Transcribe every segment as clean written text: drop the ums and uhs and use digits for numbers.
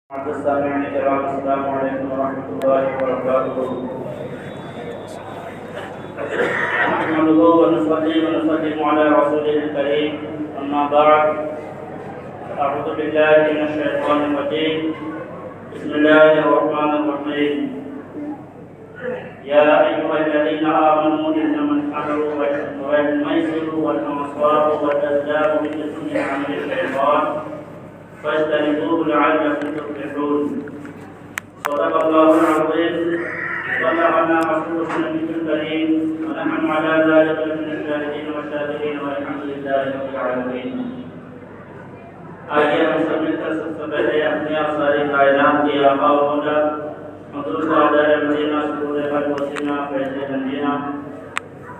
السلام علیکم ورحمۃ اللہ وبرکاتہ. نحمده ونصلي ونسلم على رسوله الكريم. اما بعد اعوذ بالله من الشيطان الرجيم. بسم الله الرحمن الرحيم. يا ايها الذين امنوا انما الخمر والميسر والانصاب والازلام رجس من عمل الشيطان فاجتنبوه لعلكم تفلحون. صدق الله العظيم. وبلغنا رسوله النبي الكريم ونحن على ذلك من الشاهدين والشاكرين والحمد لله رب العالمين. آئیے ہم سب مل کر سب سے پہلے اپنی ساری کائنات کی آقا و مولا حضرت سعادہ مدینہ سرور حق وسیمہ فیض نبینا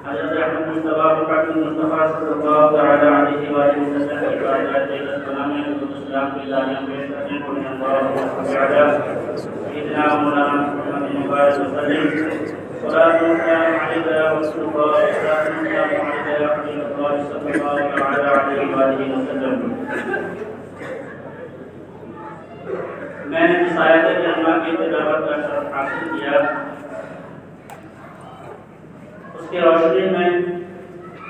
حضرت احمد مصطفیٰ محمد مصطفیٰ صلی اللہ تعالی علیہ وآلہ وسلم کی بارگاہ السلام علیکم السلام کی دعائیں پیش کرنے کو اللہ تعالی سیدنا مولانا محمد مبارک وسلم صلاۃ والسلام علیک یا رسول اللہ صلاۃ والسلام علیک یا حبیب اللہ صلی اللہ تعالی علیہ وآلہ وسلم. میں نے اس آیت کریمہ کی تلاوت کا شرف حاصل کیا. اس کی روشنی میں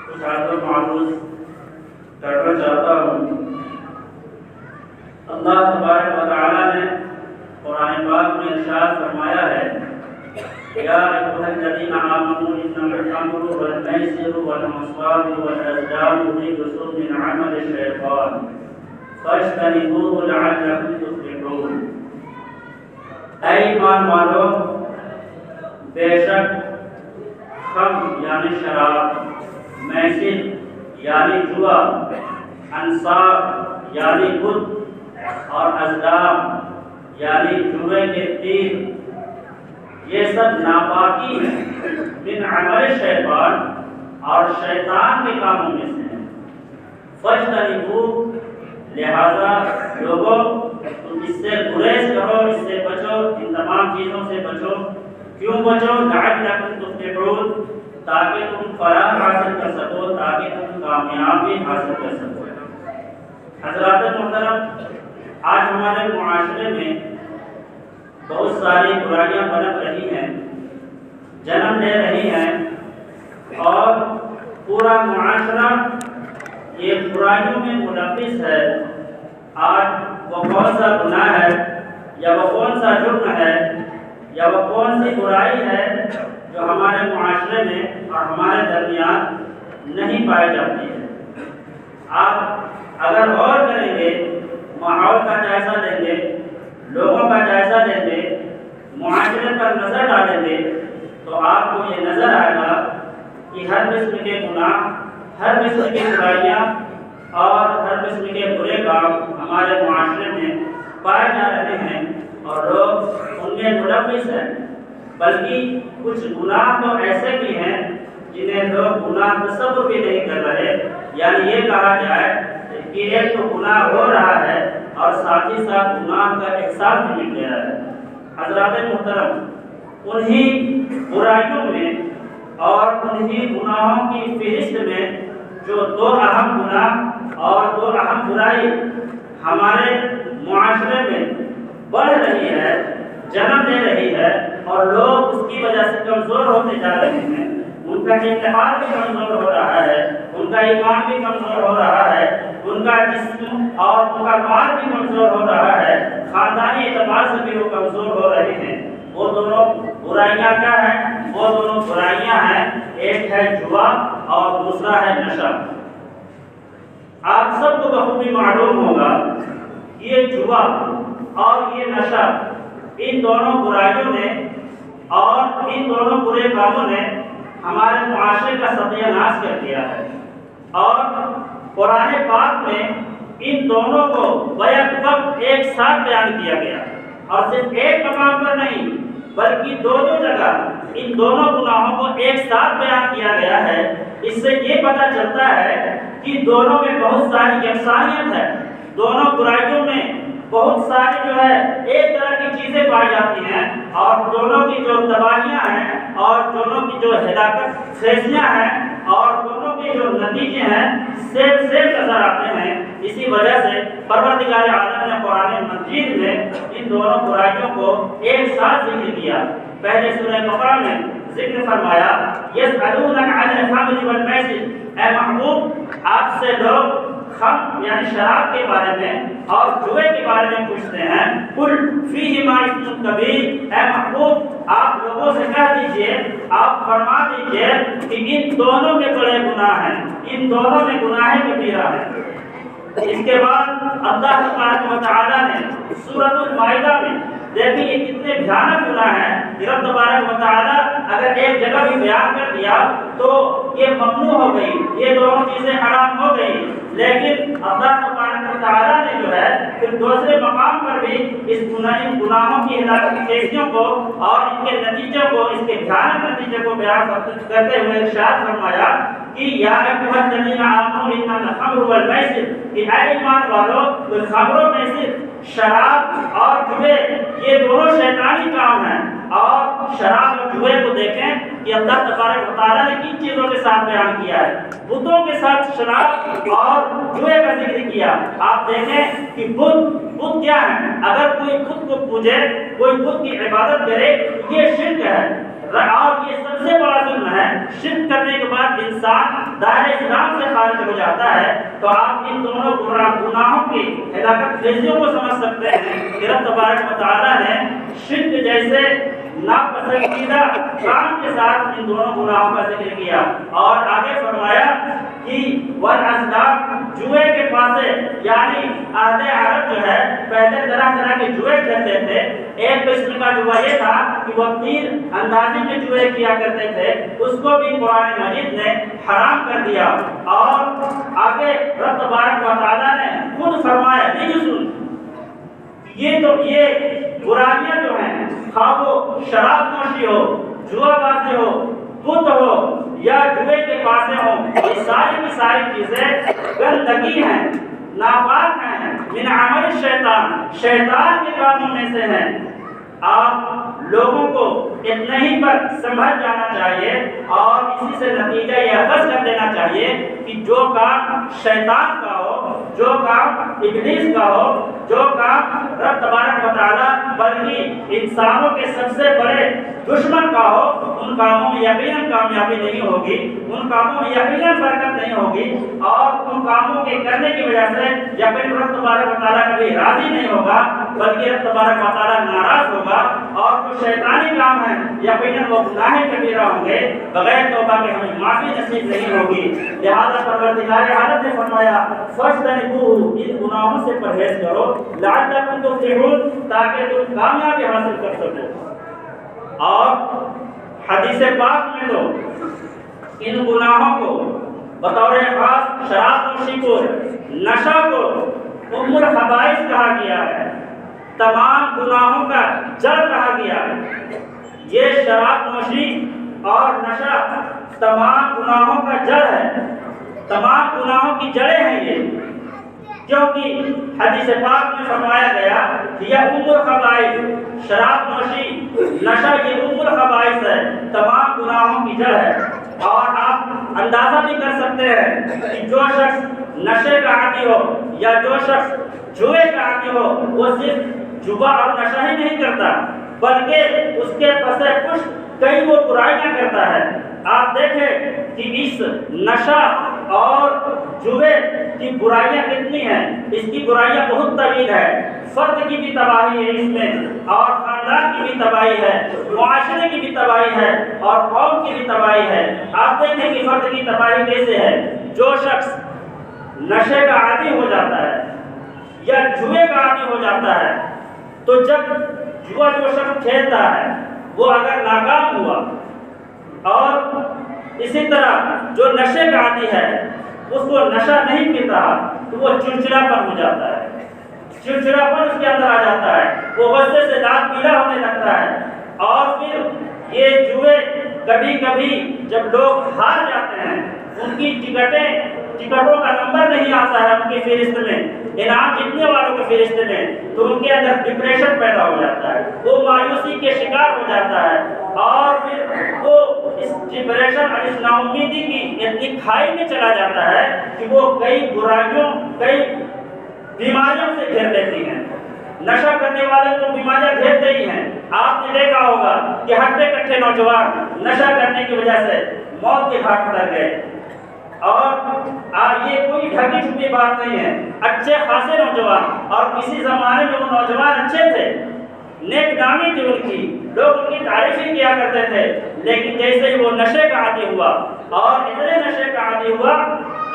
کچھ عرض و معروض کرنا چاہتا ہوں. اللہ تبارک و تعالی نے قرآن پاک میں ارشاد فرمایا ہے یا ایھا الذین آمنوا انما الخمر والمیسر والانصاب والازلام رجس من عمل الشیطان فاجتنبوه لعلکم تفلحون. اے ایمان والو، بے شک خمر یعنی شراب، میسر یعنی جوا، انصاب یعنی بت اور ازلام یعنی جوئے کے تیر، یہ سب ناپاکی ہے من عمل شیطان اور شیطان کے کاموں میں سے ہیں. فاجتنبوہ، لہذا لوگوں تم اس سے گریز کرو، اس سے بچو، ان تمام چیزوں سے بچو. کیوں بچو؟ لعلکم تفلحون، تاکہ تم فلاح حاصل کر سکو، تاکہ تم کامیابی حاصل کر سکو. حضرات محترم، آج ہمارے معاشرے میں بہت ساری برائیاں پنپ رہی ہیں، جنم لے رہی ہیں، اور پورا معاشرہ یہ برائیوں میں ملوث ہے. آج وہ کون سا گناہ ہے یا وہ کون سا جرم ہے یا وہ کون سی برائی ہے جو ہمارے معاشرے میں اور ہمارے درمیان نہیں پائی جاتی ہے. آپ اگر غور کریں گے، ماحول کا جائزہ لیں گے، لوگوں کا جائزہ لیں گے، معاشرے پر نظر ڈالیں گے، تو آپ کو یہ نظر آئے گا کہ ہر قسم کے گناہ، ہر قسم کی برائیاں اور ہر قسم کے برے کام ہمارے معاشرے میں پائے جا رہے ہیں اور لوگ ان میں ملوث ہیں. بلکہ کچھ گناہ تو ایسے بھی ہیں جنہیں لوگ گناہ تصور بھی نہیں کر رہے. یعنی یہ کہا جائے کہ ایک تو گناہ ہو رہا ہے اور ساتھ ہی ساتھ گناہ کا احساس بھی مل گیا ہے. حضرات محترم، انہی برائیوں میں اور انہی گناہوں کی فہرست میں جو دو اہم گناہ اور دو اہم برائی ہمارے معاشرے میں بڑھ رہی ہے، جنم لے رہی ہے، اور لوگ اس کی وجہ سے کمزور ہوتے جا رہے ہیں. ان کا اتحاد بھی کمزور ہو رہا ہے، ان کا ایمان بھی کمزور ہو رہا ہے، ان کا جسم اور ان کا مال بھی کمزور ہو رہا ہے، خاندانی اعتبار سے بھی وہ کمزور ہو رہے ہیں. وہ دونوں برائیاں کیا ہیں؟ وہ دونوں برائیاں ہیں، ایک ہے جوا اور دوسرا ہے نشہ. آپ سب کو بخوبی معلوم ہوگا یہ جوا اور یہ نشہ، ان دونوں برائیوں نے اور ان دونوں برے کاموں نے ہمارے معاشرے کا ستیہ ناش کر دیا ہے. اور قرآن پاک میں ان دونوں کو بیک وقت ایک ساتھ بیان کیا گیا، اور صرف ایک مقام پر نہیں بلکہ دو جگہ ان دونوں گناہوں کو ایک ساتھ بیان کیا گیا ہے. اس سے یہ پتہ چلتا ہے کہ دونوں میں بہت ساری یکسانیت ہے، دونوں برائیوں میں بہت ساری جو ہے ایک طرح کی چیزیں پائی جاتی ہیں، اور دونوں کی جو تباہیاں ہیں اور دونوں کی جو ہلاکت خیزیاں ہیں اور دونوں کے جو نتیجے ہیں سیم نظر آتے ہیں۔ اسی وجہ سے پروردگار عالم نے قرآن مجید میں ان دونوں برائیوں کو ایک ساتھ ذکر کیا۔ پہلے سورہ بقرہ میں ذکر فرمایا یسألونک عن الخمر والمیسر، اے محبوب آپ سے لوگ خمر یعنی شراب کے بارے میں اور جوئے کے بارے میں پوچھتے ہیں، قل فیہما اثم کبیر، اے محبوب آپ لوگوں سے کہہ دیجئے، آپ فرما دیجئے کہ ان دونوں میں بڑے گناہ ہیں، ان دونوں میں گناہ کبیرہ ہے۔ اس کے بعد اللہ تبارک و تعالیٰ نے سورۃ المائدہ میں دیکھیں یہ کتنے بھیانک گناہ ہیں کہ رب تبارک و تعالیٰ اگر ایک جگہ بھی بیان کر دیا تو یہ ممنوع ہو گئی، یہ دونوں چیزیں حرام ہو گئی، لیکن اللہ تبارک و تعالیٰ نے جو ہے پھر دوسرے مقام پر بھی اس گناہوں کی ہلاکتوں کو اور ان کے نتیجوں کو، اس کے بھیانک نتیجے کو بیان کرتے ہوئے ارشاد فرمایا کہ یا ایھا الذین آمنوا انما الخمر والمیسر، کہ اے ایمان والو خمر و میسر، شراب اور جوئے یہ دونوں شیطانی کام ہیں۔ اور شراب اور جوئے کو دیکھیں کہ اللہ تبارک و تعالیٰ نے کن چیزوں کے ساتھ بیان کیا ہے، بتوں کے ساتھ شراب اور جوئے کا ذکر کیا۔ آپ دیکھیں کہ بت کیا ہے، اگر کوئی بت کو پوجے، کوئی بت کی عبادت کرے یہ شرک ہے، اور یہ سب سے بڑا ظلم ہے۔ شرک کرنے کے بعد انسان دائرہ اسلام سے خارج ہو جاتا ہے۔ تو آپ ان دونوں گناہوں کی ہلاکت خیزیوں کو سمجھ سکتے ہیں کہ رب تبارک و تعالیٰ نے شرک جیسے ناپسندیدہ کام کے ساتھ ان دونوں گناہوں کا ذکر کیا، اور آگے فرمایا کہ والازلام، جوئے کے پاسے، یعنی اہل عرب جو ہے پہلے طرح طرح کے جوئے کھیلتے تھے۔ ایک قسم کا جوا یہ تھا کہ وہ تیر اندازی میں جوئے کیا کرتے تھے، اس کو بھی قرآن مجید نے حرام کر دیا۔ اور آگے رب تبارک و تعالیٰ نے خود فرمایا یہ برائیاں جو ہیں، خواہ وہ شراب نوشی ہو، جوا بازی ہو، بت ہو یا جوئے کے پاسے ہو، یہ ساری کی ساری چیزیں گندگی ہیں، ناپاک ہیں، من عمل شیطان کے کاموں میں سے ہیں۔ آپ لوگوں کو اتنا ہی پر سنبھل جانا چاہیے اور اسی سے نتیجہ یہ اخذ کر دینا چاہیے کہ جو کام شیطان کا ہو، جو کام ابلیس کا ہو، جو کام رب تبارک و تعالیٰ بلکہ انسانوں کے سب سے بڑے دشمن کا ہو، ان کاموں میں یقیناً کامیابی نہیں ہوگی، ان کاموں میں یقیناً برکت نہیں ہوگی، اور ان کاموں کے کرنے کی وجہ سے یقیناً رب تبارک و تعالیٰ کبھی راضی نہیں ہوگا، بلکہ رب تبارک و تعالیٰ ناراض ہوگا، اور جو شیطانی کام ہے یقیناً وہ گناہ کبیرہ ہوں گے، بغیر توبہ کے ہمیں معافی نصیب نہیں ہوگی۔ لہذا پروردگار عالم نے فرمایا فاجتنبوہ، ان گناہوں سے پرہیز کرو، لعلکم تفلحون، تاکہ تم کامیابی حاصل کر سکو۔ اور حدیث پاک میں تو ان گناہوں کو بطور خاص شراب نوشی کو، نشہ کو ام الخبائث کہا گیا ہے، تمام گناہوں کا جڑ کہا گیا ہے۔ یہ شراب نوشی اور نشہ تمام گناہوں کا جڑ ہے، تمام گناہوں کی جڑیں ہیں یہ، کیونکہ حدیث پاک میں فرمایا گیا یہ ام الخبائث، شراب نوشی نشہ یہ ام الخبائث ہے، تمام گناہوں کی جڑ ہے۔ اور آپ اندازہ بھی کر سکتے ہیں کہ جو شخص نشے کا عادی ہو یا جو شخص جوئے کا عادی ہو، وہ صرف جوا اور نشہ ہی نہیں کرتا بلکہ اس کے پسے پشت کئی وہ برائیاں کرتا ہے۔ آپ دیکھیں کہ اس نشہ اور جوئے کی برائیاں کتنی ہیں، اس کی برائیاں بہت طویل ہے۔ فرد کی بھی تباہی ہے اس میں، اور خاندان کی بھی تباہی ہے، معاشرے کی بھی تباہی ہے، اور قوم کی بھی تباہی ہے۔ آپ دیکھیں کہ فرد کی تباہی کیسے ہے۔ جو شخص نشے کا عادی ہو جاتا ہے یا جوئے کا عادی ہو جاتا ہے، تو جب جوا جو شخص کھیلتا ہے وہ اگر ناکام ہوا، اور اسی طرح جو نشے کا عادی ہے اس کو نشہ نہیں پیتا تو وہ چڑچڑاپن ہو جاتا ہے، چڑچڑاپن اس کے اندر آ جاتا ہے، وہ غصے سے لال پیلا ہونے لگتا ہے۔ اور پھر یہ جوئے کبھی کبھی جب لوگ ہار جاتے ہیں، ان کی ٹکٹوں کا نمبر نہیں آتا ہے ان کی فہرست میں، انعام جیتنے والوں کی فہرست میں، تو ان کے اندر ڈپریشن پیدا ہو جاتا ہے، وہ مایوسی کے شکار ہو جاتا ہے، اور پھر وہ اس ڈپریشن جب اس نا امیدی کی اتنی کھائی میں چلا جاتا ہے کہ وہ کئی برائیوں کئی بیماریوں سے گھیر لیتی ہیں. نشہ کرنے والے تو بیماریاں گھیرتے ہی ہیں. آپ نے دیکھا ہوگا کہ ہٹے کٹھے نوجوان نشہ کرنے کی وجہ سے موت کے گھاٹ اتر گئے. اور یہ کوئی ڈھکی چھپی بات نہیں ہے. اچھے خاصے نوجوان، اور کسی زمانے میں وہ نوجوان اچھے تھے، نیک نامی تھی ان کی، لوگ ان کی تعریف ہی کیا کرتے تھے. لیکن جیسے ہی وہ نشے کا عادی ہوا، اور اتنے نشے کا عادی ہوا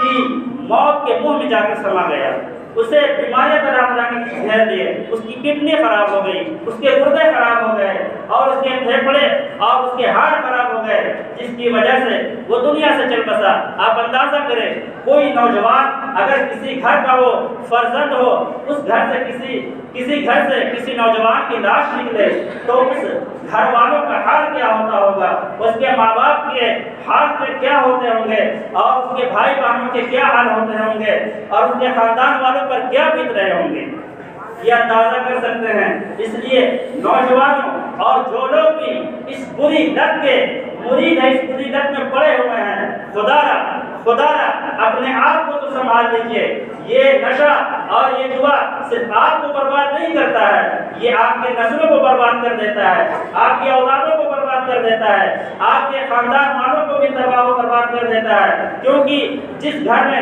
کہ موت کے منہ میں جا کر سما گیا. اسے بیماریاں طرح طرح کے گھیر دیے. اس کی کڈنی خراب ہو گئی، اس کے گردے خراب ہو گئے، اور اس کے پھیپھڑے اور اس کے ہارٹ خراب ہو گئے، جس کی وجہ سے وہ دنیا سے چل بسا. آپ اندازہ کریں، کوئی نوجوان اگر کسی گھر کا وہ فرزند ہو، اس گھر سے کسی نوجوان کی لاش نکلے تو اس گھر والوں کا حال کیا ہوتا ہوگا، اس کے ماں باپ کے حال پہ کیا ہوتے ہوں گے، اور اس کے بھائی بہنوں کے کیا حال ہوتے ہوں گے، اور اس کے خاندان والوں پر کیا بیت رہے ہوں گے. یہ اندازہ کر سکتے ہیں. اس لیے نوجوانوں اور جو لوگ بھی اس بری لت کے مرید ہے، اس بری لت میں پڑے ہوئے ہیں، خدا را اپنے آپ کو تو سنبھال لیجیے. یہ نشہ اور یہ جوا صرف آپ کو برباد نہیں کرتا ہے، یہ آپ کے نسلوں کو برباد کر دیتا ہے، آپ کی اولادوں کو برباد کر دیتا ہے، آپ کے خاندان والوں کو بھی تباہ و برباد کر دیتا ہے. کیونکہ جس گھر میں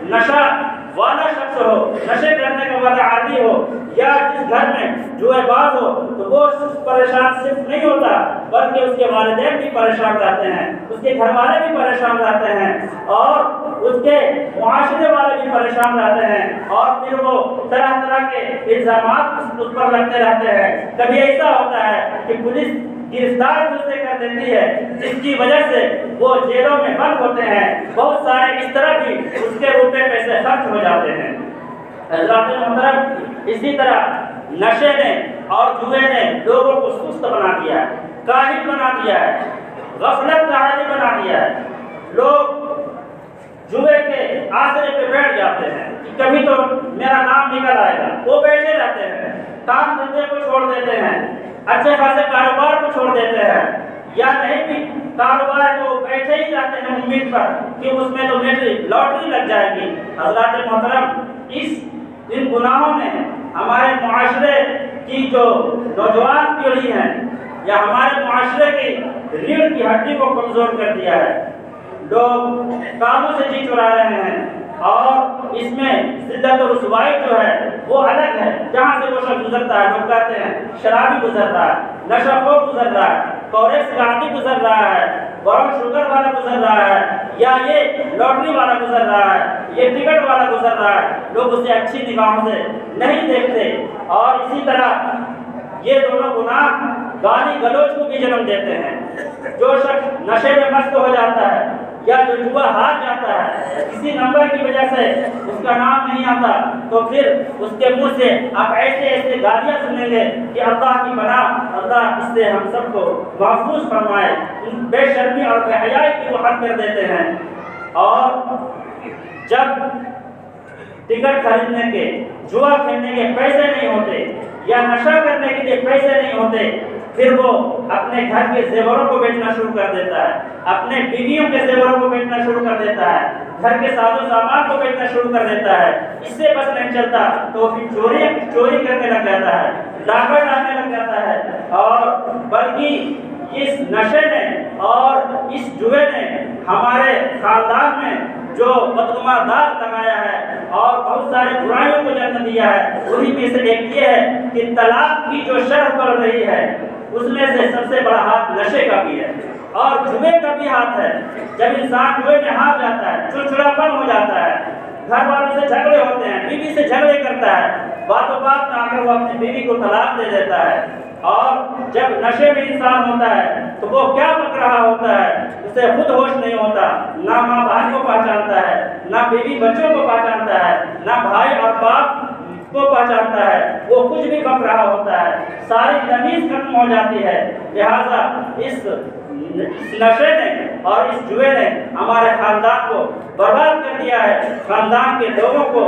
نشہ والا شخص ہو، نشے کرنے کا والا عادی ہو، یا جس گھر میں جوئے باز ہو، تو وہ پریشان صرف نہیں ہوتا بلکہ اس کے والدین بھی پریشان رہتے ہیں، اس کے گھر والے بھی پریشان رہتے ہیں، اور اس کے معاشرے والے بھی پریشان رہتے ہیں، اور پھر وہ طرح طرح کے الزامات اس پر لگتے رہتے ہیں. کبھی ایسا ہوتا ہے کہ پولیس گرفتار اسے کر دیتی ہے، جس کی وجہ سے وہ جیلوں میں بند ہوتے ہیں. بہت سارے اس طرح بھی اس کے روپے پیسے خرچ ہو جاتے ہیں. حضرات محترم، اسی طرح نشے نے اور جوئے نے لوگوں کو سست بنا دیا ہے، کاہل بنا دیا ہے، غفلت کا عادی بنا دیا ہے. لوگ جوئے کے آسرے پہ بیٹھ جاتے ہیں کہ کبھی تو میرا نام نکل آئے گا. وہ بیٹھے رہتے ہیں، کام دھندے کو چھوڑ دیتے ہیں، اچھے خاصے کاروبار کو چھوڑ دیتے ہیں، یا نہیں بھی کاروبار کو بیٹھے ہی جاتے ہیں امید پر کہ اس میں تو میری لاٹری لگ جائے گی. حضرات محترم، ان گناہوں نے ہمارے معاشرے کی جو نوجوان پیڑھی ہے، یا ہمارے معاشرے کی ریڑھ کی ہڈی کو کمزور کر دیا ہے. لوگ کاموں سے جی چرا رہے ہیں، اور اس میں ذلت و رسوائی جو ہے وہ الگ ہے. جہاں سے وہ شخص گزرتا ہے، لوگ کہتے ہیں شرابی گزر رہا ہے، نشہ خور گزر رہا ہے، کورس کا عادی گزر رہا ہے، براؤن شوگر والا گزر رہا ہے، یا یہ لاٹری والا گزر رہا ہے، یہ ٹکٹ والا گزر رہا ہے. لوگ اسے اچھی نگاہوں سے نہیں دیکھتے. اور اسی طرح یہ دونوں گناہ گالی گلوچ کو بھی جنم دیتے ہیں. جو شخص نشے میں مست ہو جاتا ہے، یا جو جوا ہار جاتا ہے، کسی نمبر کی وجہ سے اس کا نام نہیں آتا، تو پھر اس کے منہ سے آپ ایسے گالیاں سنیں گے کہ اللہ کی پناہ، اللہ اس سے ہم سب کو محفوظ فرمائے. بے شرمی اور بے حیائی کی وہ حد کر دیتے ہیں. اور جب ٹکٹ خریدنے کے، جوا کھیلنے کے پیسے نہیں ہوتے، یا نشہ کرنے کے لیے پیسے نہیں ہوتے، پھر وہ اپنے گھر کے زیوروں کو بیچنا شروع کر دیتا ہے، اپنے بیویوں کے زیوروں کو بیچنا شروع کر دیتا ہے، گھر کے ساز و سامان کو بیچنا شروع کر دیتا ہے. اس سے بس نہیں چلتا تو پھر چوری کرنے لگ جاتا ہے، ڈاکہ ڈالنے لگ جاتا ہے. اور بلکہ اس نشے نے اور اس جوئے نے ہمارے خاندان میں جو بدگماں داغ لگایا ہے اور بہت سارے برائیوں کو جنم دیا ہے. وہی میں سے ایک یہ ہے کہ طلاق کی جو شرح پڑ رہی ہے، اس میں سے سب سے بڑا ہاتھ نشے کا بھی ہے، اور جوئے کا بھی ہاتھ ہے. جب انسان جوئے میں ہار جاتا ہے، چڑچڑاپن ہو جاتا ہے، گھر والوں سے جھگڑے ہوتے ہیں، بیوی سے جھگڑے کرتا ہے، باتوں بات میں آ کر وہ اپنی بیوی کو طلاق دے دیتا ہے. اور جب نشے میں انسان ہوتا ہے تو وہ کیا پک رہا ہوتا ہے، اسے خود ہوش نہیں ہوتا، نہ ماں بہن کو پہچانتا ہے، نہ بیوی بچوں کو پہچانتا ہے، نہ بھائی اور باپ کو پہچانتا ہے. وہ کچھ بھی بک رہا ہوتا ہے، ساری تمیز ختم ہو جاتی ہے. لہذا اس نشے نے اور اس جوئے نے ہمارے خاندان کو برباد کر دیا ہے، خاندان کے لوگوں کو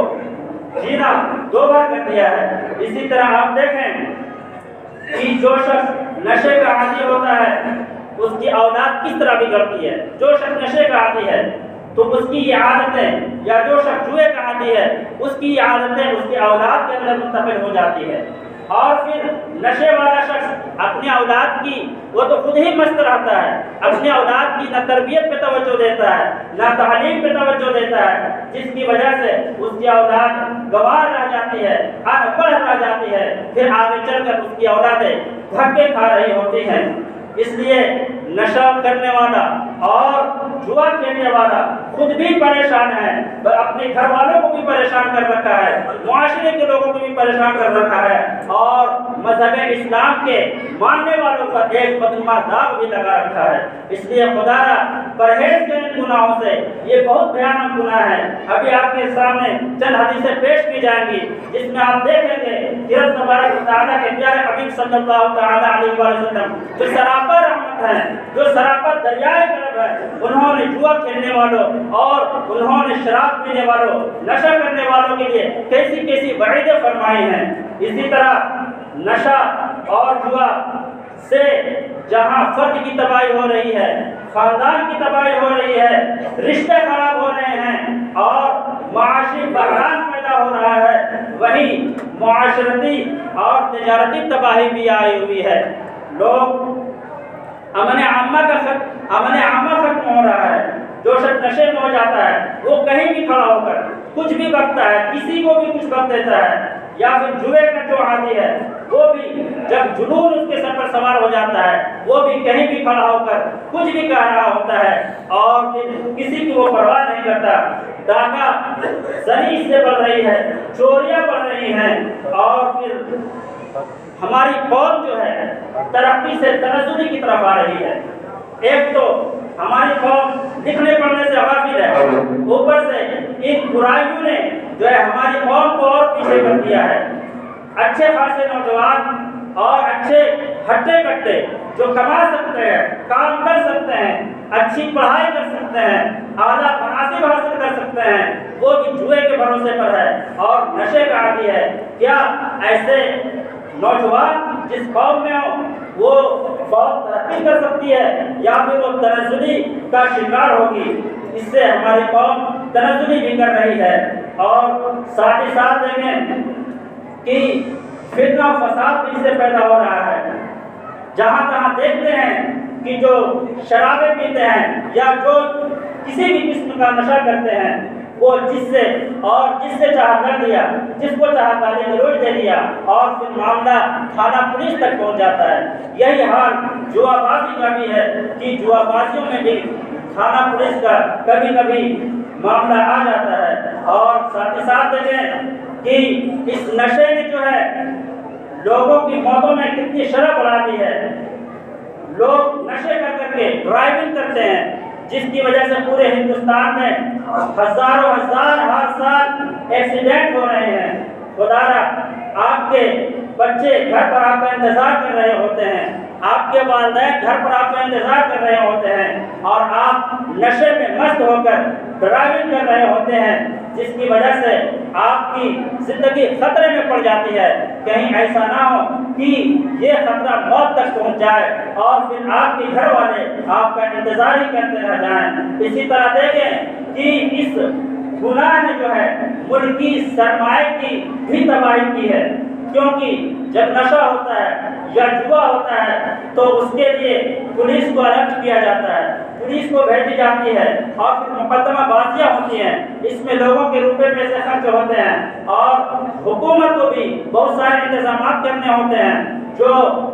جینا دوبھر کر دیا ہے. اسی طرح آپ دیکھیں کہ جو شخص نشے کا عادی ہوتا ہے اس کی اولاد کس طرح بگڑتی ہے۔ جو شخص نشے کا عادی ہے تو اس کی یہ عادتیں، یا جو شخص جوئے کا عادی ہے اس کی یہ عادتیں اس کی اولاد کے اندر منتقل ہو جاتی ہے۔ اور پھر نشے والا شخص اپنی اولاد کی، وہ تو خود ہی مست رہتا ہے، اپنی اولاد کی نہ تربیت پہ توجہ دیتا ہے نہ تعلیم پہ توجہ دیتا ہے، جس کی وجہ سے اس کی اولاد گنوار رہ جاتی ہے، ان پڑھ رہ جاتی ہے، پھر آگے چل کر اس کی اولادیں دھکے کھا رہی ہوتی ہیں۔ اس لیے نشہ کرنے والا اور جوا کھیلنے والا خود بھی پریشان ہے، اپنے گھر والوں کو بھی پریشان کر رکھا ہے، معاشرے کے لوگوں کو بھی پریشان کر رکھا ہے، اور مذہب اسلام کے ماننے والوں کا ایک بدنما داغ بھی لگا رکھا ہے۔ اس لیے خدا را پرہیز کریں ان گناہوں سے، یہ بہت بھیانک گناہ ہے۔ ابھی آپ کے سامنے چند حدیثیں پیش کی جائیں گی جس میں آپ دیکھیں گے کہ رب تبارک و تعالیٰ کے پیارے حبیب صلی اللہ تعالیٰ علیہ وسلم جو سراپا رحمت ہے، جو سراپا دریائے کرم ہے، انہوں نے جوا کھیلنے والوں اور انہوں نے شراب پینے والوں، نشہ کرنے والوں کے لیے کیسی کیسی وعیدیں فرمائی ہیں۔ اسی طرح نشہ اور جوا سے جہاں فرد کی تباہی ہو رہی ہے، خاندان کی تباہی ہو رہی ہے، رشتے خراب ہو رہے ہیں اور معاشی بحران پیدا ہو رہا ہے، وہی معاشرتی اور تجارتی تباہی بھی آئی ہوئی ہے۔ لوگ امن عامہ ختم ہو رہا ہے۔ جو شخص نشے میں ہو جاتا ہے وہ کہیں بھی کھڑا ہو کر کچھ بھی بکتا ہے، کسی کو بھی کچھ بک دیتا ہے، یا پھر جوئے کا جو عادی ہے وہ بھی جب جنون اس کے سر پر سوار ہو جاتا ہے وہ بھی کہیں بھی کھڑا ہو کر کچھ بھی کہہ رہا ہوتا ہے، اور پھر کسی کی وہ پرواہ نہیں کرتا۔ ڈاکہ زنی سے بڑھ رہی ہے، چوریاں بڑھ رہی ہیں، اور پھر ہماری قوم جو ہے ترقی سے تنزلی کی طرف آ رہی ہے۔ ایک تو ہماری قوم لکھنے پڑھنے سے غافل ہے، اوپر سے ان برائیوں نے جو ہے ہماری قوم کو اور پیچھے کر دیا ہے۔ اچھے خاصے نوجوان اور اچھے ہٹے کٹے جو کما سکتے ہیں، کام کر سکتے ہیں، اچھی پڑھائی کر سکتے ہیں، اعلیٰ مناصب حاصل کر سکتے ہیں، وہ بھی جوئے کے بھروسے پر ہے اور نشے کا عادی ہے۔ کیا ایسے نوجوان جس قوم میں ہو وہ بہت ترقی کر سکتی ہے یا پھر وہ تنزلی کا شکار ہوگی؟ اس سے ہماری قوم تنزلی بھی کر رہی ہے، اور ساتھ ہی ساتھ دیکھیں کہ فتنہ و فساد بھی اس سے پیدا ہو رہا ہے۔ جہاں تہاں دیکھتے ہیں کہ جو شرابیں پیتے ہیں یا جو کسی بھی قسم کا نشہ کرتے ہیں، وہ جس سے چاہا کر دیا، جس کو چاہا گالی گلوچ دے دیا، اور پھر معاملہ تھانہ پولیس تک پہنچ جاتا ہے۔ یہی حال جوا بازی کا بھی ہے کہ جوا بازیوں میں بھی تھانہ پولیس کا کبھی کبھی معاملہ آ جاتا ہے۔ اور ساتھ ہی ساتھ دیکھیں کہ اس نشے نے جو ہے لوگوں کی موتوں میں کتنی شرح بڑھا دی ہے۔ لوگ نشے کر کے ڈرائیونگ کرتے ہیں، جس کی وجہ سے پورے ہندوستان میں ہزاروں ہزار ہر سال ایکسیڈنٹ ہو رہے ہیں۔ خدا را آپ کے بچے گھر پر آپ کا انتظار کر رہے ہوتے ہیں، آپ کے والدین گھر پر آپ کا انتظار کر رہے ہوتے ہیں، اور آپ نشے میں مست ہو کر ڈرائیونگ کر رہے ہوتے ہیں، جس کی وجہ سے آپ کی زندگی خطرے میں پڑ جاتی ہے۔ کہیں ایسا نہ ہو کہ یہ خطرہ موت تک پہنچ جائے اور پھر آپ کے گھر والے آپ کا انتظار ہی کرتے رہ جائیں۔ اسی طرح دیکھیں کہ اس گناہ نے جو ہے ملکی سرمایہ کی بھی تباہی کی ہے، کیونکہ جب نشہ ہوتا ہے یا جوا ہوتا ہے تو اس کے لیے پولیس کو الرٹ کیا جاتا ہے، پولیس کو بھیجی جاتی ہے، اور پھر مقدمہ بازیاں ہوتی ہیں، اس میں لوگوں کے روپے پیسے خرچ ہوتے ہیں، اور حکومت کو بھی بہت سارے انتظامات کرنے ہوتے ہیں۔ جو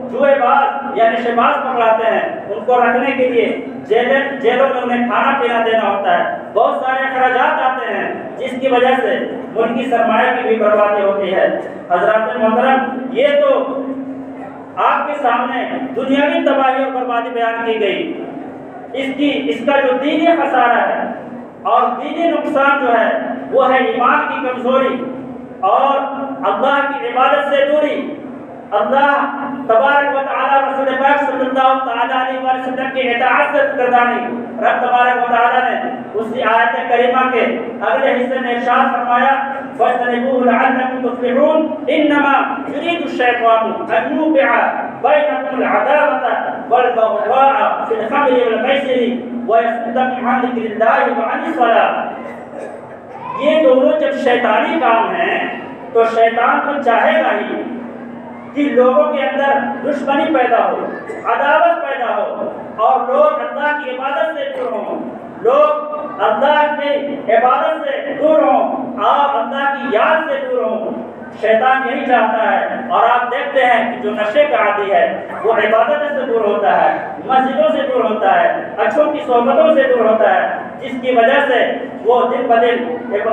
جوئے باز یا نشے باز پکڑاتے ہیں ان کو رکھنے کے لیے جیلوں میں انہیں کھانا پینا دینا ہوتا ہے، بہت سارے اخراجات آتے ہیں، جس کی وجہ سے ملکی سرمایہ کی بھی بربادی ہوتی ہے۔ حضرات محترم، یہ تو آپ کے سامنے دنیاوی تباہی اور بربادی بیان کی گئی۔ اس کا جو دینی خسارہ ہے اور دینی نقصان جو ہے وہ ہے ایمان کی کمزوری اور اللہ کی عبادت سے دوری۔ اللہ تبارک و تعالیٰ رسول پاک صلی اللہ تعالیٰ علیہ وسلم کی اطاعت سے گردانی۔ رب تبارک و تعالیٰ نے اسی آیت کریمہ کے اگلے حصے میں ارشاد فرمایا فاجتنبوه لعلكم تفلحون انما يريد الشيطان ان يوقع بينكم العداوة والبغضاء في الخمر والميسر ويصدكم عن ذكر الله وعن الصلاة. یہ دونوں جب شیطانی کام ہیں تو شیطان تو چاہے گا ہی کہ لوگوں کے اندر دشمنی پیدا ہو، عداوت پیدا ہو، اور لوگ اللہ کی عبادت سے دور ہوں، لوگ اللہ کی عبادت سے دور ہوں، آپ اللہ کی یاد سے دور ہوں. شیطان یہی چاہتا ہے. اور آپ دیکھتے ہیں کہ جو نشے کا عادی ہے وہ عبادت سے دور ہوتا ہے، مسجدوں سے دور ہوتا ہے، اچھوں کی صحبتوں سے دور ہوتا ہے، جس کی وجہ سے وہ دن بدن ایک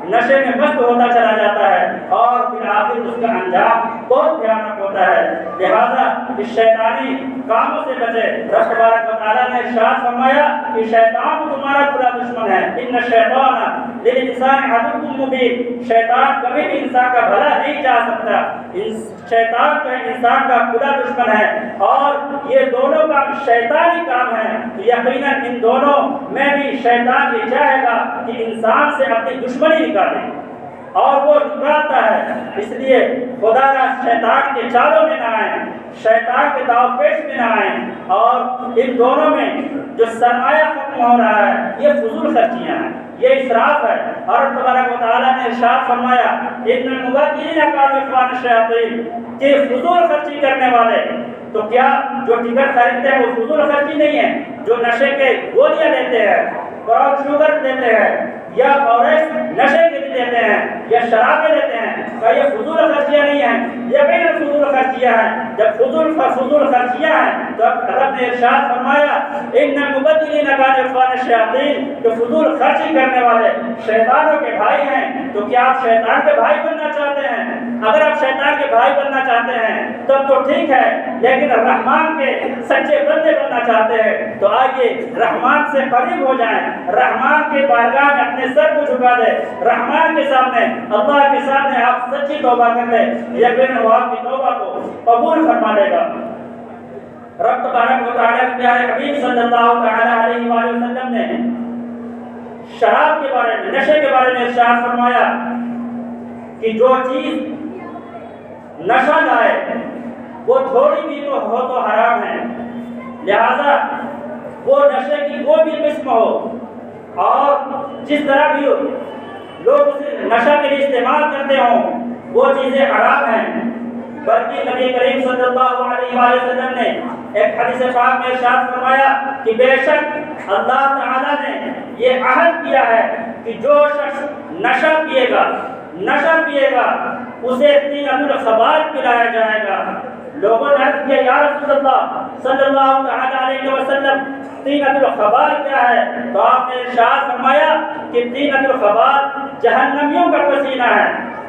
نشے میں مست ہوتا چلا جاتا ہے اور پھر آخر اس کا انجام بہت بھیانک ہوتا ہے. لہذا اس شیطانی کاموں سے بچے. رب تبارک و تعالیٰ نے ارشاد فرمایا کہ شیطان تمہارا برا دشمن ہے. ان الشیطان للانسان عدو مبین. شیطان کبھی بھی انسان کا بھلا نہیں چاہ سکتا. شیطان کا انسان کا خدا دشمن ہے اور یہ دونوں کام شیطانی کام ہے. یقیناً ان دونوں میں بھی شیطان یہ چاہے گا کہ انسان سے اپنی دشمنی نکالے اور وہ نکالتا ہے. اس لیے خدا را شیطان کے چالوں میں نہ آئیں، شیطان کے داؤ پیش میں نہ آئیں. اور ان دونوں میں جو سرمایہ ختم ہو رہا ہے یہ فضول خرچیاں ہیں، یہ اسراف ہے. اور تبارک و تعالیٰ نے ارشاد فرمایا ان المبذرین کانوا اخوان الشیاطین، کہ فضول خرچی کرنے والے تو کیا جو ٹکٹ خریدتے ہیں وہ فضول خرچی نہیں ہے؟ جو نشے کے گولیاں لیتے ہیں، براؤن شوگر لیتے ہیں یا اورس نشے کے لیے لیتے ہیں یا شرابیں لیتے ہیں، کیا یہ فضول خرچیاں نہیں ہیں؟ یقیناً فضول خرچیاں ہیں. جب فضول خرچیاں ہیں تو رب نے ارشاد فرمایا ان المبذرین کانوا اخوان الشیاطین، کہ فضول خرچی کرنے والے شیطانوں کے بھائی ہیں. تو کیا آپ شیطان کے بھائی بننا چاہتے ہیں؟ اگر آپ شیطان کے بھائی بننا چاہتے ہیں تب تو ٹھیک ہے، لیکن رحمان کے سچے بندے بننا چاہتے ہیں تو آئیے رحمان سے قریب ہو جائیں، رحمان کے بارگاہ میں اپنے سر کو جھکا دے، رحمان کے سامنے اللہ کے سامنے آپ سچی توبہ کر لیں. یقیناً وہ آپ کی توبہ کو قبول فرما لے گا. رب تبارک و تعالیٰ کے پیارے حبیب صلی اللہ تعالیٰ علیہ وآلہ وسلم نے شراب کے بارے میں، نشے کے بارے میں ارشاد فرمایا کہ جو چیز نشہ لائے وہ تھوڑی بھی تو ہو تو حرام ہے. لہذا وہ نشے کی کوئی بھی قسم ہو اور جس طرح بھی لوگ اسے نشہ کے لیے استعمال کرتے ہوں وہ چیزیں حرام ہیں. بلکہ نبی کریم صلی اللہ علیہ وآلہ وسلم نے ایک حدیث پاک میں ارشاد فرمایا کہ بے شک اللہ تعالیٰ نے یہ عہد کیا ہے کہ جو شخص نشہ پیے گا اسے 3 الخبائث پلایا جائے گا. لوگوں نے عرض کیا یا رسول اللہ صلی اللہ علیہ وسلم 3 الخبائث کیا ہے؟ تو آپ نے ارشاد فرمایا کہ 3 الخبائث جہنمیوں کا پسینہ ہے،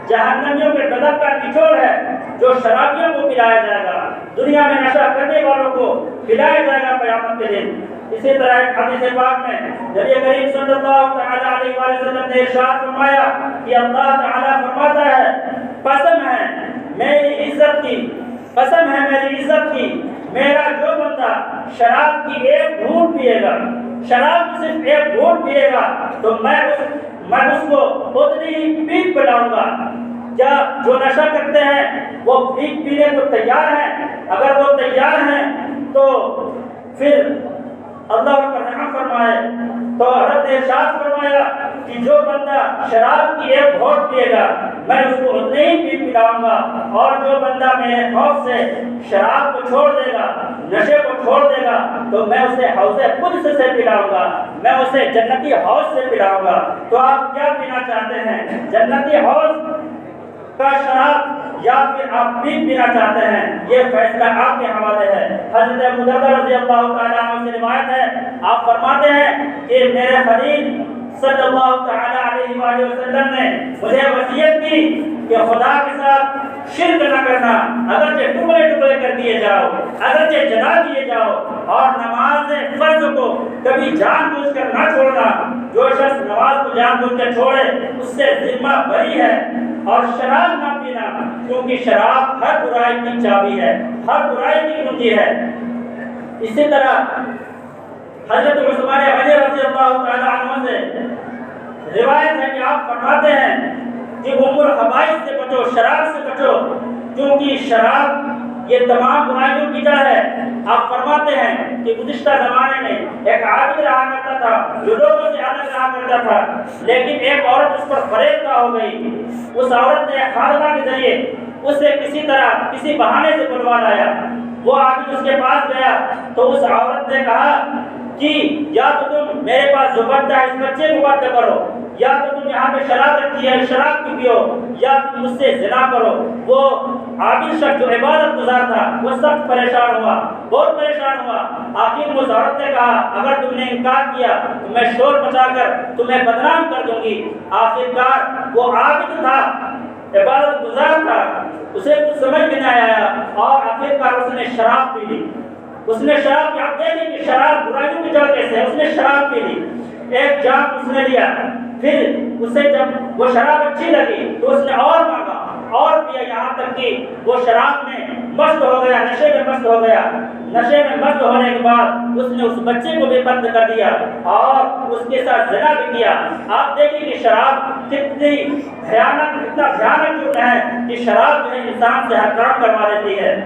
جہنمیوں کے بدن کا نچوڑ ہے جو شرابیوں کو پلایا جائے گا، دنیا میں نشہ کرنے والوں کو پلایا جائے گا قیامت کے دن. اسی طرح ایک حدیث پاک میں نبی کریم صلی اللہ علیہ وسلم نے ارشاد فرمایا کہ اللہ تعالیٰ فرماتا ہے قسم ہے میری عزت کی، میرا جو بندہ شراب کی ایک گھونٹ پیے گا، شراب کی صرف ایک گھونٹ پیے گا تو میں اس کو اتنی ہی پیپ پلاؤں گا. کیا جو نشہ کرتے ہیں وہ پیپ پینے کو تیار ہیں؟ اگر وہ تیار ہیں تو پھر اللہ پر رحم فرمائے. تو حضرت نے ارشاد فرمایا کہ جو بندہ شراب کی ایک گھونٹ پیے گا میں اس کو اتنے ہی پیپ پلاؤں گا، اور جو بندہ میرے خوف سے شراب کو چھوڑ دے گا، نشے کو چھوڑ دے گا تو میں اسے حوض قدس سے پلاؤں گا، میں اسے جنتی حوض سے پلاؤں گا. تو آپ کیا پینا چاہتے ہیں؟ جنتی حوض کا شراب یا پھر آپ پینا چاہتے ہیں؟ یہ فیصلہ آپ کے حوالے ہے. حضرت ابو درداء رضی اللہ تعالیٰ عنہ سے روایت ہے، آپ فرماتے ہیں کہ میرے خلیل صلی اللہ تعالیٰ علیہ وآلہ وسلم نے مجھے وصیت کی کہ خدا کے ساتھ شرک نہ کرنا، اگرچہ ٹکڑے ٹکڑے کر دیے جاؤ، اگرچہ جلا دیے جاؤ، اور نماز فرض کو کبھی جان بوجھ کر نہ چھوڑنا. جو شخص نماز کو جان بوجھ کر چھوڑے اس سے ذمہ بری ہے. اور شراب نہ پینا، کیونکہ شراب ہر برائی کی چابی ہے، ہر برائی کی کنجی ہے. اسی طرح حضرت عثمان غنی رضی اللہ تعالیٰ عنہ سے روایت ہے کہ آپ فرماتے ہیں کہ ام الخبائث سے بچو، شراب سے بچو، کیونکہ شراب یہ تمام برائیوں کی جڑ ہے۔ آپ فرماتے ہیں کہ گزشتہ زمانے میں ایک عابد رہا کرتا تھا جو لوگوں سے الگ رہا کرتا تھا، لیکن ایک عورت اس پر فریب ہو گئی۔ اس عورت نے خادمہ کے ذریعے اسے کسی طرح کسی بہانے سے بلوا لایا۔ وہ عابد اس کے پاس گیا تو اس عورت نے کہا کہ یا تو تم میرے پاس جو بچہ ہے اس بچے کو قتل کرو، یا تو تم یہاں پہ شراب رکھی ہے شراب کی پیو، یا تم مجھ سے زنا کرو۔ وہ عابد شخص جو عبادت گزار تھا وہ سخت پریشان ہوا، بہت پریشان ہوا۔ آخر اس عورت نے کہا اگر تم نے انکار کیا تو میں شور مچا کر تمہیں بدنام کر دوں گی۔ آخرکار وہ عابد تھا، عبادت گزار تھا، اسے کچھ سمجھ میں نہیں آیا اور آخرکار اس نے شراب پی لی۔ اس نے شراب کی، آپ دیکھیں کہ شراب برائیوں کی جڑ کیسے ہے۔ اس نے شراب پی لی، ایک جام اس نے لیا، پھر اسے جب وہ شراب اچھی لگی تو اس نے اور مانگا اور پیا، یہاں تک کہ وہ شراب میں مست ہو گیا، نشے میں مست ہو گیا۔ نشے میں مست ہونے کے بعد اس نے اس بچے کو بھی قتل کر دیا اور اس کے ساتھ زنا بھی کیا۔ آپ دیکھیں کہ شراب کتنی بھیانک، کتنا بھیانک جرم ہے کہ شراب جو ہے انسان سے ہر کام کروا دیتی ہے۔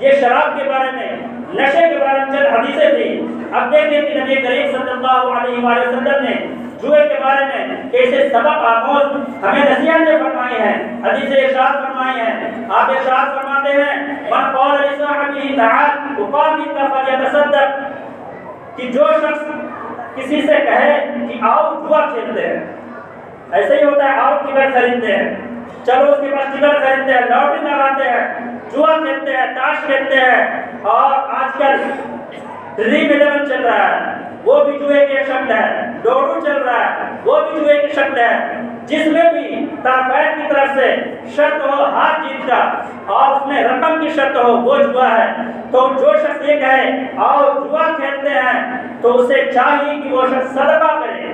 یہ شراب کے بارے میں، نشے کے بارے میں چند حدیثیں تھیں۔ اب دیکھیں کہ نبی کریم صلی اللہ علیہ وآلہ وسلم نے جوئے کے بارے میں کیسے سبق آموز ہمیں نصیحتیں فرمائی ہیں، حدیث ارشاد فرمائی ہیں۔ آپ ارشاد فرماتے ہیں من قال لصاحبه تعال اقامت فليتصدق، کہ جو شخص کسی سے کہے کہ آؤ جوا کھیلتے ہیں، ایسے ہی ہوتا ہے، آؤ ٹکٹ خریدتے ہیں، چلو اس کے پاس ٹکٹ خریدتے ہیں، لاٹری لگاتے ہیں، جوا کھیلتے ہیں، تاش کھیلتے ہیں، اور آج کل ڈریم 11 چل رہا ہے، وہ بھی جوئے کی شکل ہے، ڈوڈو چل رہا ہے، وہ بھی جوئے کی شکل ہے، جس میں بھی طرفین کی طرف سے شرط ہو ہار جیت کا اور اس میں رقم کی شرط ہو، وہ جوا ہے۔ تو جو شخص یہ کہے آؤ جوا کھیلتے ہیں تو اسے چاہیے کہ وہ شخص صدقہ کرے۔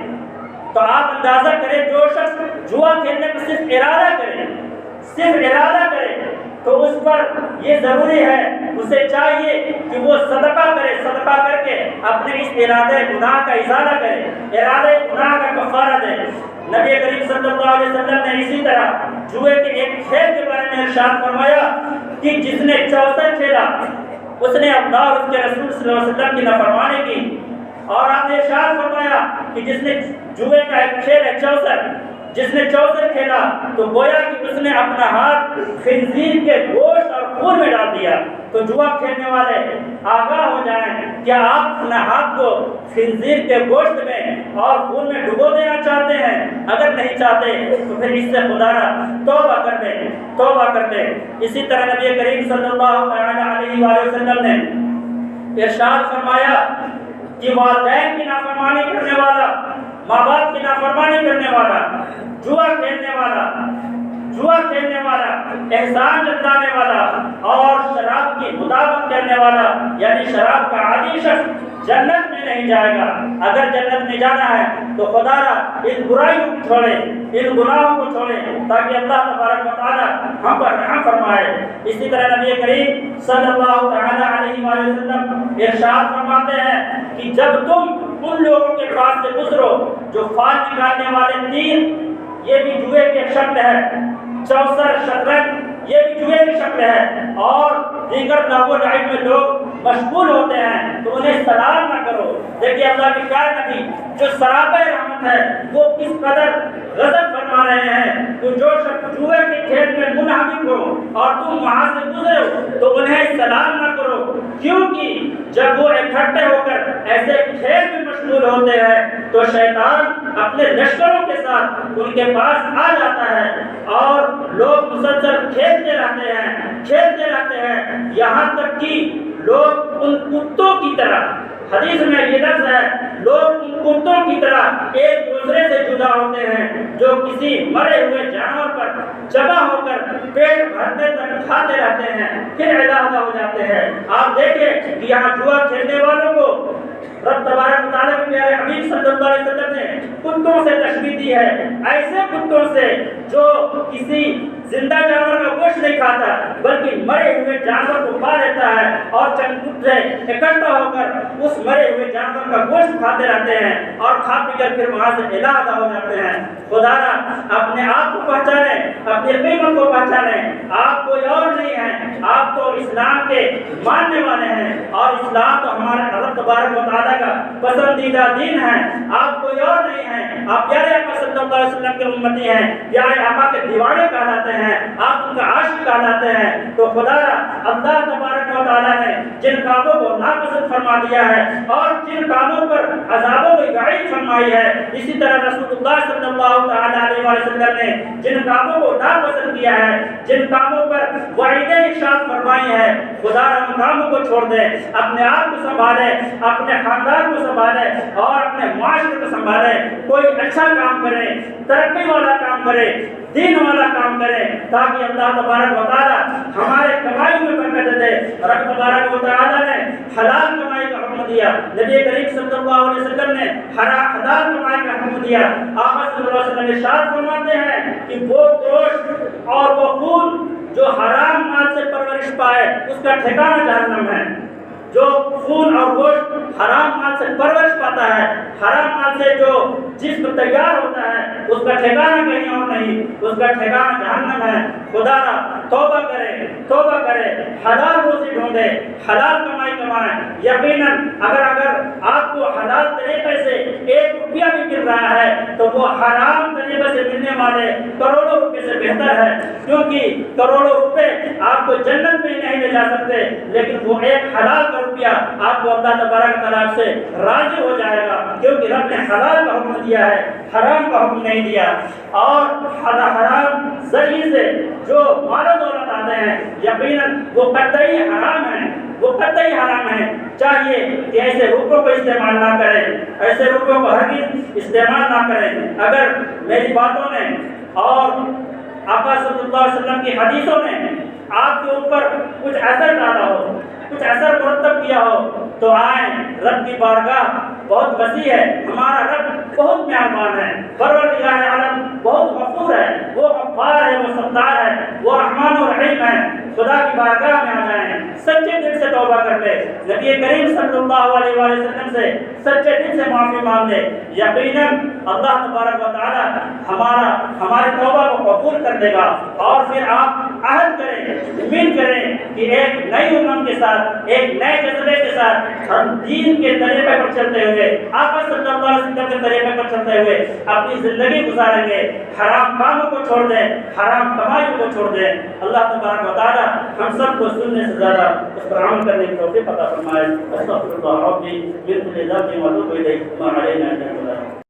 تو آپ اندازہ کریں جو شخص جوا کھیلنے کا صرف ارادہ کرے، صرف ارادہ کرے، تو اس پر یہ ضروری ہے، اسے چاہیے کہ وہ صدقہ کرے، صدقہ کر کے اپنے اس ارادہ گناہ کا ازالہ کرے، ارادہ گناہ کا کفارہ دے۔ نبی کریم صلی اللہ علیہ وسلم نے اسی طرح جوئے کے ایک کھیل کے بارے میں ارشاد فرمایا کہ جس نے چوسر کھیلا اس نے اللہ اور اس کے رسول صلی اللہ علیہ وسلم کی نافرمانی کی۔ اور آپ نے ارشاد فرمایا کہ جس نے جوئے کا ایک کھیل ہے چوسر، جس نے چوسر کھیلا تو گویا کہ اس نے اپنا ہاتھ خنزیر کے گوشت اور خون میں ڈال دیا۔ تو جوا کھیلنے والے آگاہ ہو جائیں، کیا آپ اپنا ہاتھ کو خنزیر کے گوشت میں اور خون میں ڈبو دینا چاہتے ہیں؟ اگر نہیں چاہتے تو پھر اس سے خدا را توبہ کر دیں، توبہ کر دیں۔ اسی طرح نبی کریم صلی اللہ علیہ وآلہ وسلم نے ارشاد فرمایا کہ والدین کی نافرمانی کرنے والا، ماں باپ کی نافرمانی کرنے والا، جوا کھیلنے والا، جوا کھیلنے والا، احسان جتلانے والا اور شراب کی مطابقت کرنے والا یعنی شراب کا عادی شخص جنت میں نہیں جائے گا۔ اگر جنت میں جانا ہے تو خدا را ان برائیوں کو چھوڑے، ان گناہوں کو چھوڑے تاکہ اللہ تبارک و تعالی ہم پر رحم فرمائے۔ اسی طرح نبی کریم صلی اللہ علیہ وآلہ وسلم ارشاد فرماتے ہیں کہ جب تم ان لوگوں کے پاس سے گزرو جو فال نکالنے والے تیر، یہ بھی جوئے کی شکل ہے، چوسر، شطرنج یہ بھی جوئے کی شکل ہے، اور دیگر لہو و لعب میں لوگ مشغول ہوتے ہیں تو انہیں سلام نہ کرو۔ دیکھیے اللہ کے پیارے نبی جو سراپے رحمت ہے وہ کس قدر غضب فرما رہے ہیں کہ جو شخص جوئے کے کھیل میں منہمک ہو اور تم وہاں سے گزرے ہو تو انہیں سلام نہ کرو، کیونکہ جب وہ اکٹھے ہو کر ایسے کھیل میں مشغول ہوتے ہیں تو شیطان اپنے لشکروں کے ساتھ ان کے پاس آ جاتا ہے اور لوگ مسلسل کھیلتے رہتے ہیں یہاں تک کہ لوگ ان کتوں کی طرح، حدیث میں یہ لفظ ہے، لوگ ان کتوں کی طرح ایک دوسرے سے جدا ہوتے ہیں جو کسی مرے ہوئے جانور پر جمع ہو کر پیٹ بھرنے تک کھاتے رہتے ہیں پھر علیحدہ ہو جاتے ہیں۔ آپ دیکھیں کہ یہاں جوا کھیلنے والوں کو رب تبارک و تعالیٰ کے پیارے حبیب صلی اللہ علیہ وسلم نے کتوں سے تشبیہ دی ہے، ایسے کتوں سے جو کسی زندہ جانور کا گوشت نہیں کھاتا بلکہ مرے ہوئے جانور کو کھا لیتا ہے اور چند کتے اکٹھا ہو کر اس مرے ہوئے جانور کا گوشت کھاتے رہتے ہیں اور کھا پی کر پھر وہاں سے علیحدہ ہو جاتے ہیں۔ خدا را اپنے آپ کو پہچانیں، اپنی قیمت کو پہچانیں، آپ کوئی اور نہیں ہے، آپ تو اسلام کے ماننے والے ہیں اور اسلام تو ہمارے رب تبارک و تعالیٰ کا پسندیدہ دین ہے، آپ کوئی اور نہیں ہیں، آپ پیارے آقا صلی اللہ علیہ وسلم کے امتی ہیں، پیارے آقا کے دیوانے کہلاتے ہیں، آپ ان کا عاشق کہلاتے ہیں۔ تو خدا را اللہ تبارک و تعالیٰ نے جن کاموں کو ناپسند فرما دیا ہے اور جن کاموں پر عذابوں کی وعید فرمائی ہے، اسی طرح رسول اللہ صلی اللہ علیہ وسلم نے جن کاموں کو ناپسند کیا ہے، جن کاموں پر وعیدیں ارشاد فرمائی ہے، خدا ان کاموں کو چھوڑ دے، اپنے آپ کو سنبھالے، اپنے خاندان کو سنبھالے اور اپنے معاشرے کو سنبھالے، کوئی اچھا کام کرے، ترقی والا کام کرے، دین والا کام کرے، تاکہ اللہ تبارک و تعالیٰ ہمارے کمائی میں برکت دے۔ رب تبارک و تعالیٰ نے حلال کمائی کا حکم دیا، نبی کریم صلی اللہ علیہ وسلم نے حلال کمائی کا حکم دیا۔ آقا صلی اللہ علیہ وسلم ارشاد فرماتے ہیں کہ وہ گوشت اور وہ خون جو حرام مال سے پرورش پائے اس کا ٹھکانہ جہنم ہے۔ جو خون اور گوشت حرام مال سے پرورش پاتا ہے، حرام مال سے جو جسم تیار ہوتا ہے، اس کا ٹھکانہ کہیں اور نہیں، اس کا ٹھکانہ جہنم ہے۔ خدا را توبہ کرے، حلال روزی ڈھونڈے، حلال کمائی کمائیں۔ یقیناً اگر آپ کو حلال طریقے سے 1 روپیہ بھی مل رہا ہے تو وہ حرام طریقے سے ملنے والے کروڑوں روپے سے بہتر ہے، کیونکہ کروڑوں روپے آپ کو جنت میں نہیں لے جا سکتے، لیکن وہ ایک حلال کا روپیہ آپ کو اللہ تبارک تعالیٰ سے راضی ہو جائے گا، کیونکہ رب نے حلال کا حکم دیا ہے، حرام کا حکم نہیں دیا۔ اور حرام ذریعے سے جو مال و دولت آتے ہیں یقیناً وہ قطعی حرام ہیں، وہ قطعی حرام ہیں۔ چاہیے کہ ایسے روپوں کو استعمال نہ کریں، ایسے روپوں کو ہرگز استعمال نہ کریں۔ اگر میری باتوں نے اور آقا صلی اللہ علیہ وسلم کی حدیثوں نے آپ کے اوپر کچھ اثر ڈالا ہو، کچھ اثر مرتب کیا ہو تو آئیں، رب کی بارگاہ بہت وسیع ہے، ہمارا رب بہت مہربان ہے، پروردگار عالم بہت غفور ہے، وہ غفار ہے، وہ ستار ہے، وہ رحمان و رحیم ہے۔ خدا کی بارگاہ میں آ جائیں، سچے دل سے توبہ کر لے، نبی کریم صلی اللہ علیہ وسلم سے سچے دل سے معافی مانگ لے، یقیناً اللہ تبارک و تعالی ہمارے توبہ کو قبول کر دے گا۔ اور پھر آپ عہد کریں، امید کریں کہ ایک نئی امت کے ساتھ، ایک نئے جذبے کے ساتھ ہم دین کے طریقے پر چلتے ہوئے، آقا صلی اللہ علیہ وسلم کے طریقے پر چلتے ہوئے اپنی زندگی گزاریں گے۔ حرام کاموں کو چھوڑ دیں، حرام کمائیوں کو چھوڑ دیں۔ اللہ تبارک و تعالی ہم سب کو سننے سے زیادہ اس پر عمل کرنے کی توفیق عطا فرمائے۔ استغفر اللہ ربی من کل ذنب واتوب الیہ وما علینا الا البلاغ۔